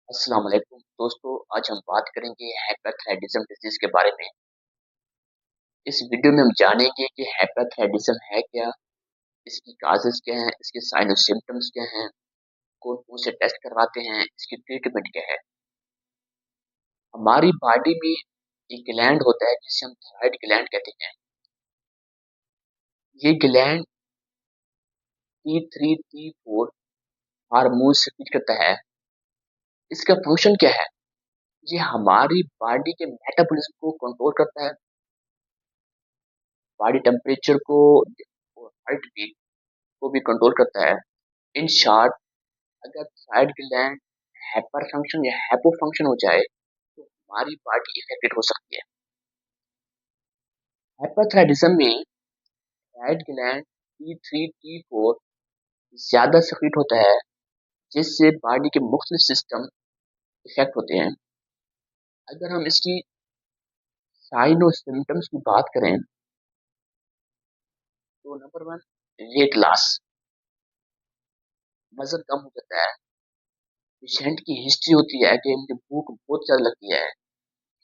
अस्सलाम वालेकुम दोस्तों, आज हम बात करेंगे हाइपरथायराइडिज्म डिजीज के बारे में। इस वीडियो में हम जानेंगे कि हाइपरथायराइडिज्म है क्या, इसकी काजेस क्या हैं, इसके साइन और सिम्टम्स क्या हैं, कौन कौन से टेस्ट करवाते हैं, इसकी ट्रीटमेंट क्या है। हमारी बॉडी में एक ग्लैंड होता है जिसे हम थायराइड ग्लैंड कहते हैं। ये gland T3 T4 hormone secrete करता है। इसका फंक्शन क्या है? ये हमारी बॉडी के मेटाबॉलिज्म को कंट्रोल करता है, बॉडी टेम्परेचर को और हार्ट बीट को भी कंट्रोल करता है। इन शॉर्ट, अगर थायराइड ग्लैंड हाइपर फंक्शन या हाइपो फंक्शन हो जाए तो हमारी बॉडी इफेक्टेड हो सकती है। हाइपरथायराइडिज्म में थायराइड ग्लैंड T3 T4 ज्यादा सिक्रीट होता है, जिससे बॉडी के मुख्तलिफ सिस्टम इफेक्ट होते हैं। अगर हम इसकी साइन और सिम्टम्स की बात करें तो नंबर वन, वेट लॉस, वजन कम हो जाता है। पेशेंट की हिस्ट्री होती है कि इनकी भूख बहुत ज्यादा लगती है,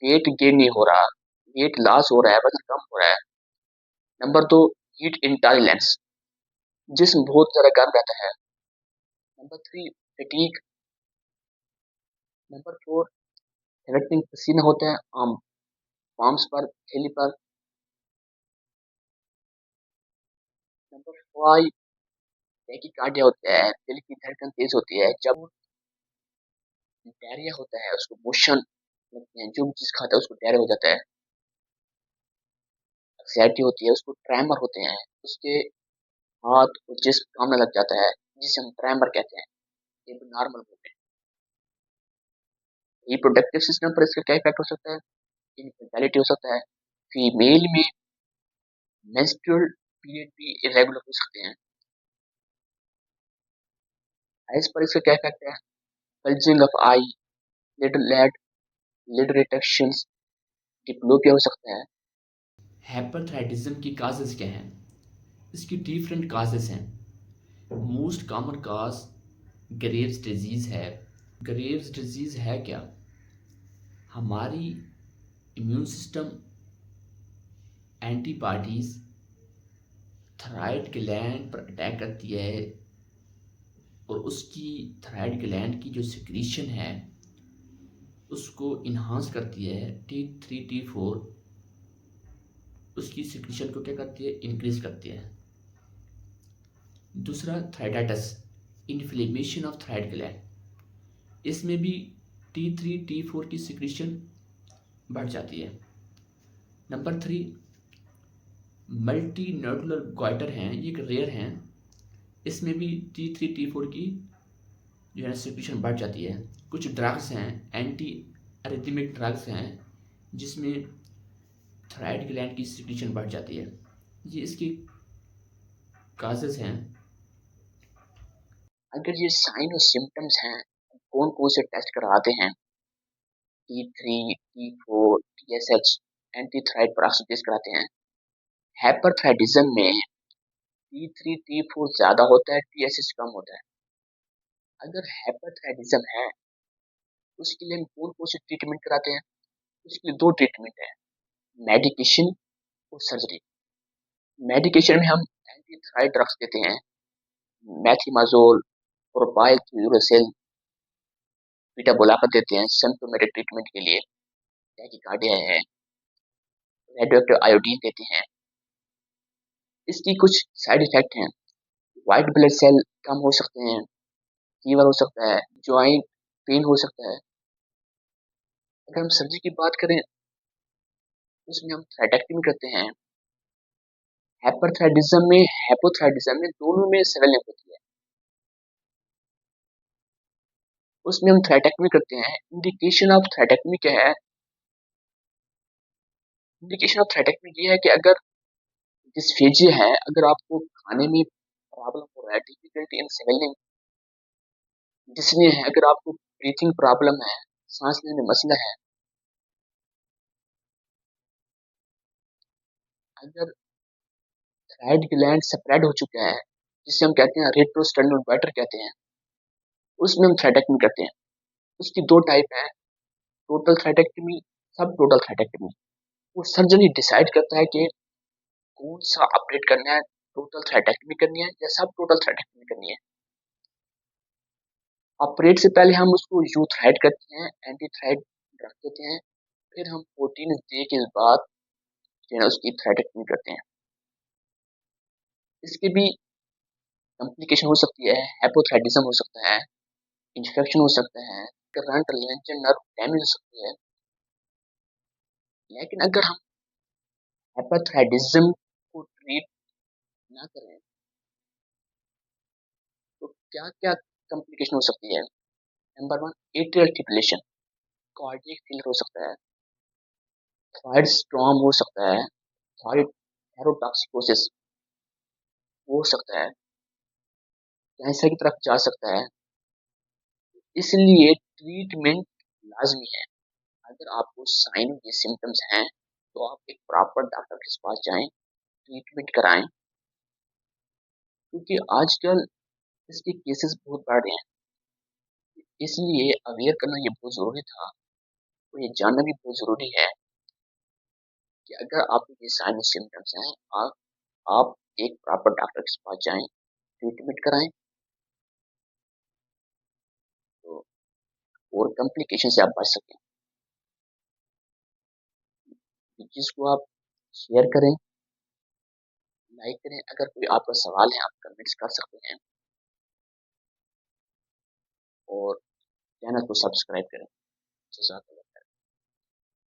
वेट गेन नहीं हो रहा, वेट लॉस हो रहा है, वजन कम हो रहा है। नंबर दो, हीट इंटॉलरेंस, जिस्म बहुत ज्यादा गर्म रहता है। Number three, fatigue. Number four, threatening पसीना होता है आम पाम्स पर, थैली पर। नंबर फाइव, टैकीकार्डिया होता है, दिल की धड़कन तेज होती है। जब डायरिया होता है उसको मोशन लगते हैं, जो भी चीज खाता है उसको डायरिया हो जाता है। एंग्जाइटी होती है उसको ट्रैमर होते हैं, उसके हाथ और जिस्म कांपने लग जाता है, जिसे हम ट्रैमर कहते हैं। ये नॉर्मल मूवमेंट। रिप्रोडक्टिव सिस्टम पर इसका क्या इफेक्ट हो सकता है? इनफर्टिलिटी हो सकता है। फीमेल में मेंस्ट्रुअल पीरियड भी इरेगुलर हो सकते हैं। आइज पर इसका क्या इफेक्ट है? Bulging of eye, lid lag, lid retractions, diplopia हो सकता है। हाइपरथायराइडिज्म की काजेज़ क्या हैं? इसकी डिफरेंट काजेज़ हैं। Most common cause Graves disease है। ग्रेव्स डिजीज़ है क्या? हमारी immune system antibodies thyroid gland पर अटैक करती है और उसकी थायराइड ग्लैंड की जो सिक्रीशन है उसको इन्हांस करती है। T3 T4 उसकी सिक्रीशन को क्या करती है? इंक्रीज करती है। दूसरा, thyroiditis, inflammation of thyroid gland, इसमें भी T3 T4 की सिक्रीशन बढ़ जाती है। Number three, multi nodular goitre हैं, ये एक रेयर हैं, इसमें भी T3 T4 की जो है सिक्रीशन बढ़ जाती है। कुछ ड्रग्स हैं, एंटी अरिथमिक ड्रग्स हैं, जिसमें थायराइड ग्लैंड की सिक्रीशन बढ़ जाती है। ये इसकी काजेज़ हैं। अगर ये साइन और सिम्टम्स हैं, कौन कौन से टेस्ट कराते हैं? T3 T4 TSH anti thyroid पेरोक्सिडेज कराते हैं। हाइपरथायराइडिज्म में T3 T4 ज्यादा होता है, TSH कम होता है। अगर हाइपरथायराइडिज्म है तो उसके लिए हम कौन कौन से ट्रीटमेंट कराते हैं? उसके लिए दो ट्रीटमेंट है, मेडिकेशन और सर्जरी। मेडिकेशन में हम एंटी थायराइड ड्रग्स देते हैं, मैथिमाजोल, प्रोपाइल, बीटा बुलाकर देते हैं सिम्प्टोमेटिक ट्रीटमेंट के लिए। टैकीकार्डिया है, रेडियोएक्टिव आयोडीन देते हैं। इसकी कुछ साइड इफेक्ट हैं, व्हाइट ब्लड सेल कम हो सकते हैं, फीवर हो सकता है, ज्वाइंट पेन हो सकता है। अगर हम सर्जरी की बात करें तो उसमें हम थ्राइडेक्टमी करते हैं। हाइपरथायराइडिज्म में, हाइपोथायराइडिज्म में दोनों में स्वेलिंग होती है, उसमें हम थ्राइडेक्टमी करते हैं। इंडिकेशन ऑफ थ्राइडेक्टमी क्या है? इंडिकेशन ऑफ थ्राइडेक्टमी ये है कि अगर डिस्फेजिया है, अगर आपको खाने में प्रॉब्लम हो रहा है, डिफिकल्टी इन स्वेलिंग, डिस्निया है, अगर आपको ब्रीथिंग प्रॉब्लम है, सांस लेने में मसला है, अगर थायराइड ग्लैंड सेपरेट हो चुका है, जिसे हम कहते हैं रेट्रोस्टेनोल गॉइटर कहते हैं, उसमें हम थ्राइडेक्टमी करते हैं। उसकी 2 टाइप हैं, टोटल थ्राइडेक्टमी, सब टोटल थ्राइडेक्टमी। वो सर्जन ही डिसाइड करता है कि कौन-सा ऑपरेट करना है, टोटल थ्राइडेक्टमी करनी है या सब टोटल थ्राइडेक्टमी करनी है। ऑपरेट से पहले हम उसको यूथराइड करते हैं, एंटीथ्राइड रख देते हैं, फिर हम 14 डे के बाद जो है ना उसकी थ्राइडेक्टमी करते हैं। इसके भी कॉम्प्लिकेशन हो सकती है, हाइपोथायराइडिज्म हो सकता है, इन्फेक्शन हो सकता है, करंट लेंजर नर्व डैमेज हो सकती है। लेकिन अगर हम हाइपोथायराइडिज्म को ट्रीट ना करें तो क्या-क्या कॉम्प्लिकेशन हो सकती है? Number 1 atrial fibrillation, cardiac failure हो सकता है, थॉइड स्ट्रॉम हो सकता है, थॉइड हेरोटॉक्सिकोसिस हो सकता है, कैंसर की तरफ जा सकता है। इसलिए ट्रीटमेंट लाज़मी है। अगर आपको साइन ये सिम्पटम्स हैं, तो आप एक प्रॉपर डॉक्टर के पास जाएँ, ट्रीटमेंट कराएँ, क्योंकि आजकल इसके केसेस बहुत बढ़ रहे हैं। इसलिए अवेयर करना ये बहुत ज़रूरी था और ये जानना भी बहुत ज़रूरी है कि अगर आपको ये साइन और सिम्पटम्स हैं, आप एक प्रॉपर डॉक्टर के पास जाएँ, ट्रीटमेंट कराएँ, तो और कॉम्प्लिकेशन से आप बच सकें। जिसको आप शेयर करें, लाइक करें, अगर कोई आपका सवाल है, आप कमेंट्स कर सकते हैं और चैनल को सब्सक्राइब करें। जज़ाकल्लाह।